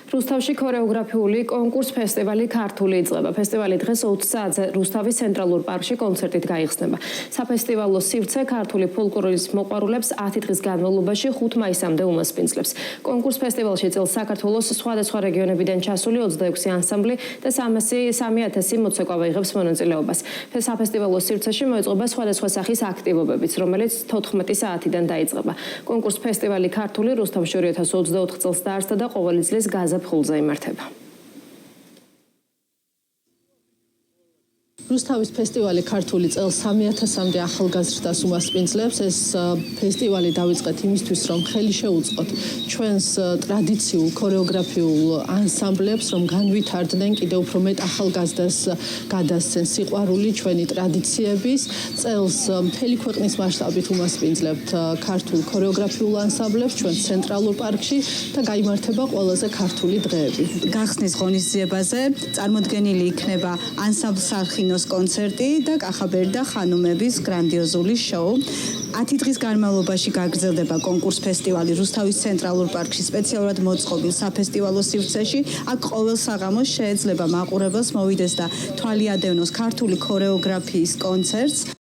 რუსთავში ქორეოგრაფიული კონკურს ფესტივალი ქართული იწყება. ფესტივალი დღეს 20 საათზე რუსთავის ცენტრალურ პარკში კონცერტით გაიხსნება. საფესტივალო სივრცე ქართული ფოლკლორის მოყვარულებს 10 დღის განმავლობაში 5 მაისამდე უმასპინძლებს. კონკურს ფესტივალში წელს საქართველოს სხვადასხვა რეგიონებიდან ჩასული 26 ანსამბლი და 3,000 მოცეკვავე იღებს მონაწილეობას. საფესტივალო სივრცეში მოეწყობა სხვადასხვა სახის აქტივობებიც, რომელიც 14 საათიდან დაიწყება. კონკურს ფესტივალი ქართული რუსთავში 2024 წელს დაარსდა და ყოველი წლის გაზაფხულზე იმართება. რუსთავის ფესტივალი ქართული წელს 3000-მდე ახალგაზრდას უმასპინძლებს. ეს ფესტივალი დავიწყეთ იმისთვის, რომ ხელი შეუწყოთ ჩვენს ტრადიციულ ქორეოგრაფიულ ანსამბლებს, რომ განვითარდნენ კიდევ უფრო მეტ ახალგაზრდას გადასცენ სიყვარული ჩვენი ტრადიციების. წელს მთელი ქვეყნის მასშტაბით უმასპინძლებთ ქართულ ქორეოგრაფიულ ანსამბლებს ჩვენ ცენტრალურ პარკში და გაიმართება ყველაზე ქართული დღეები. გახსნის ღონისძიებაზე წარმოდგენილი იქნება ანსამბლ სარხინოს კონცერტი და კახაბერი და ხანუმების გრანდიოზული შოუ. 10 დღის განმავლობაში გაგრძელდება კონკურს ფესტივალი რუსთავის ცენტრალურ პარკში სპეციალურად მოწყობილ საფესტივალო სივრცეში. აქ ყოველ საღამოს შეეძლება მაყურებელს მოვიდეს და თვალი ადევნოს ქართული ქორეოგრაფიის კონცერტს.